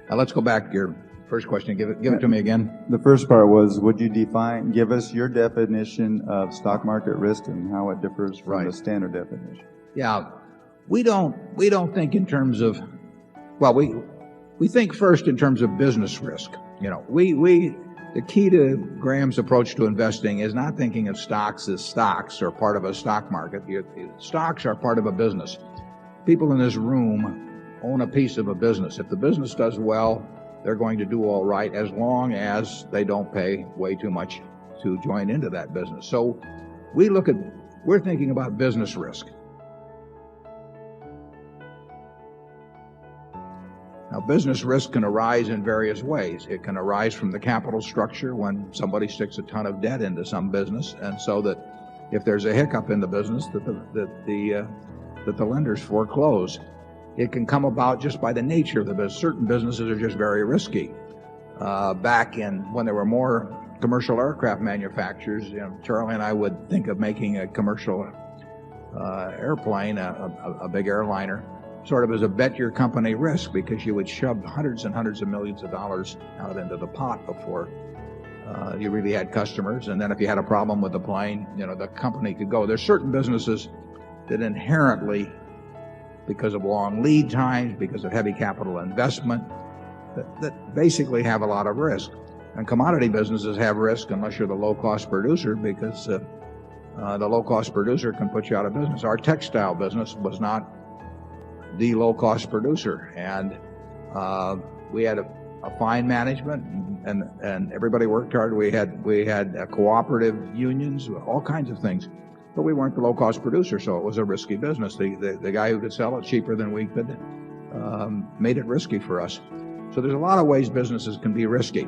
Now let's go back to your first question. Give it to me again. The first part was, would you give us your definition of stock market risk and how it differs from the standard definition? Yeah, we don't think in terms of, well, we think first in terms of business risk. You know, the key to Graham's approach to investing is not thinking of stocks as stocks or part of a stock market. Stocks are part of a business. People in this room own a piece of a business. If the business does well, they're going to do all right as long as they don't pay way too much to join into that business. So we're thinking about business risk. Now, business risk can arise in various ways. It can arise from the capital structure when somebody sticks a ton of debt into some business, and so that if there's a hiccup in the business, that the lenders foreclose. It can come about just by the nature of the business. Certain businesses are just very risky. Back in when there were more commercial aircraft manufacturers, you know, Charlie and I would think of making a commercial airplane, a big airliner, sort of as a bet your company risk, because you would shove hundreds and hundreds of millions of dollars out into the pot before you really had customers. And then if you had a problem with the plane, you know, the company could go. There's certain businesses that inherently, because of long lead times, because of heavy capital investment, that basically have a lot of risk. And commodity businesses have risk unless you're the low-cost producer, because the low-cost producer can put you out of business. Our textile business was not the low-cost producer, and we had a fine management, and everybody worked hard. We had cooperative unions, all kinds of things. But we weren't the low-cost producer, so it was a risky business. The guy who could sell it cheaper than we could made it risky for us. So there's a lot of ways businesses can be risky.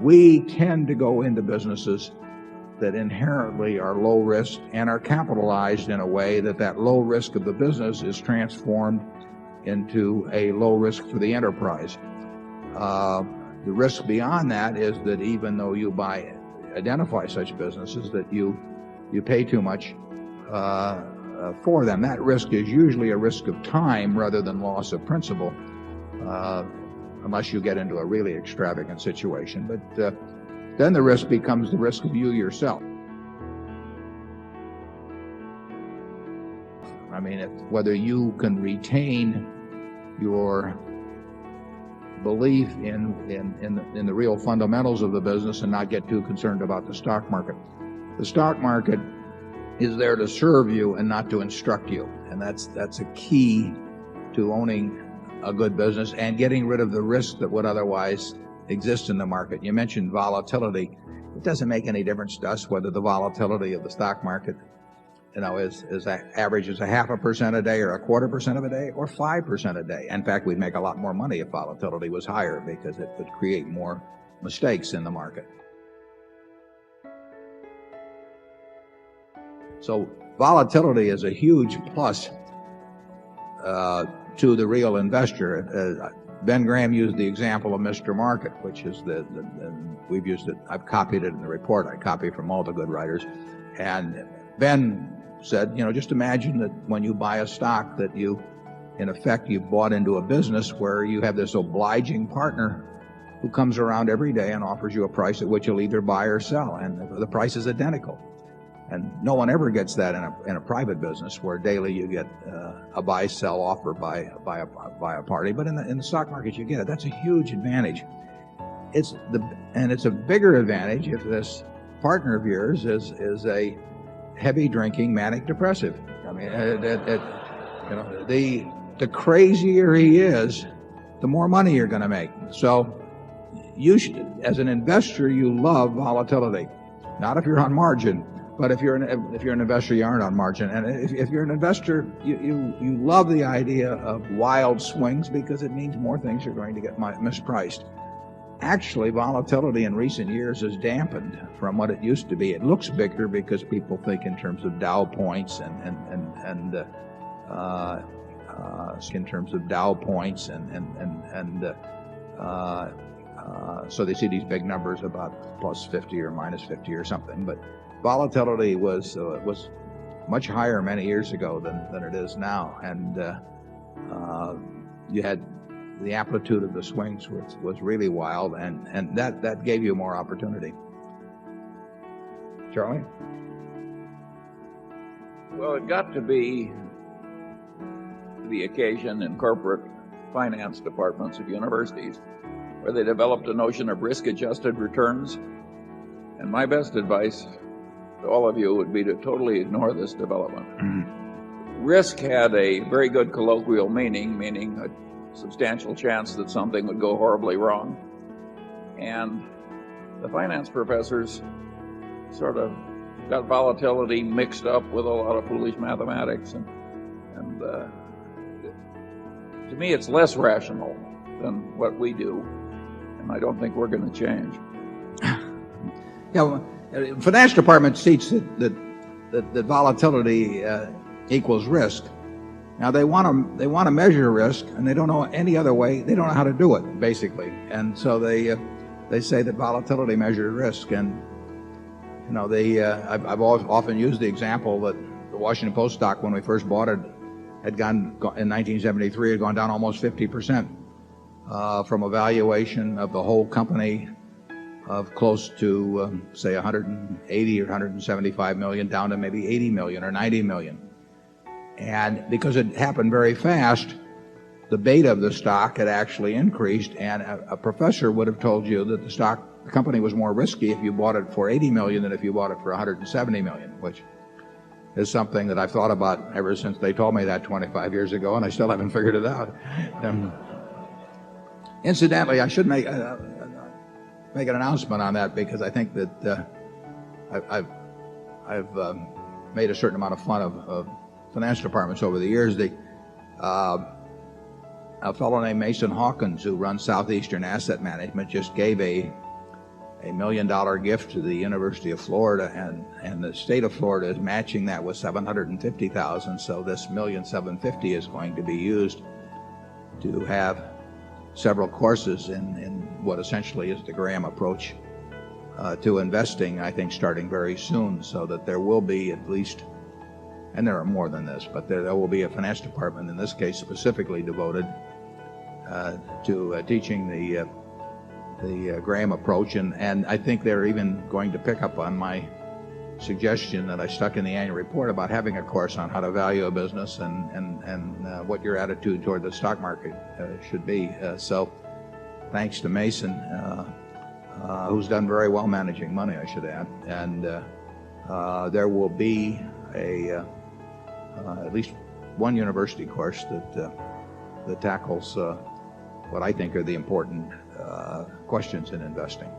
We tend to go into businesses that inherently are low risk and are capitalized in a way that low risk of the business is transformed into a low risk for the enterprise. The risk beyond that is that even though you identify such businesses, that you pay too much for them. That risk is usually a risk of time rather than loss of principal, unless you get into a really extravagant situation. But then the risk becomes the risk of you yourself. I mean, whether you can retain your belief in the real fundamentals of the business and not get too concerned about the stock market. The stock market is there to serve you and not to instruct you, and that's a key to owning a good business and getting rid of the risk that would otherwise exist in the market. You mentioned volatility. It doesn't make any difference to us whether the volatility of the stock market, you know, is averages 0.5% a day or 0.25% of a day or 5% a day. In fact, we'd make a lot more money if volatility was higher, because it would create more mistakes in the market. So volatility is a huge plus to the real investor. Ben Graham used the example of Mr. Market, which is we've used it. I've copied it in the report. I copy from all the good writers. And Ben said, you know, just imagine that when you buy a stock that in effect, you've bought into a business where you have this obliging partner who comes around every day and offers you a price at which you'll either buy or sell, and the price is identical. And no one ever gets that in a private business where daily you get a buy-sell offer by a party. But in the stock market you get it. That's a huge advantage. It's a bigger advantage if this partner of yours is a heavy drinking manic depressive. I mean, you know, the crazier he is, the more money you're going to make. So you should, as an investor, you love volatility. Not if you're on margin. But if you're an investor, you aren't on margin. And if you're an investor, you love the idea of wild swings, because it means more things are going to get mispriced. Actually, volatility in recent years has dampened from what it used to be. It looks bigger because people think in terms of Dow points so they see these big numbers about plus 50 or minus 50 or something. But volatility was much higher many years ago than it is now, and you had the amplitude of the swings was really wild, and that gave you more opportunity. Charlie? Well, it got to be the occasion in corporate finance departments of universities where they developed a notion of risk-adjusted returns. And my best advice to all of you would be to totally ignore this development. Risk had a very good colloquial meaning a substantial chance that something would go horribly wrong. And the finance professors sort of got volatility mixed up with a lot of foolish mathematics. And to me, it's less rational than what we do. And I don't think we're going to change. Yeah, well, finance departments teach that volatility equals risk. Now they want to measure risk, and they don't know any other way. They don't know how to do it, basically. And so they say that volatility measures risk. And you know, I've often used the example that the Washington Post stock, when we first bought it, had gone in 1973, had gone down almost 50% from a valuation of the whole company of close to say 180 or 175 million down to maybe 80 million or 90 million. And because it happened very fast, the beta of the stock had actually increased, and a professor would have told you that the company was more risky if you bought it for 80 million than if you bought it for 170 million, which is something that I've thought about ever since they told me that 25 years ago, and I still haven't figured it out. Incidentally, I should make an announcement on that, because I think that I've made a certain amount of fun of finance departments over the years. A fellow named Mason Hawkins, who runs Southeastern Asset Management, just gave a $1 million gift to the University of Florida, and the state of Florida is matching that with $750,000. So this $1,750,000 is going to be used to have several courses in what essentially is the Graham approach to investing, I think starting very soon, so that there will be at least, and there are more than this, but there will be a finance department, in this case specifically devoted to teaching the Graham approach. And I think they're even going to pick up on my suggestion that I stuck in the annual report about having a course on how to value a business and what your attitude toward the stock market should be. So thanks to Mason, who's done very well managing money, I should add. And there will be at least one university course that tackles what I think are the important questions in investing.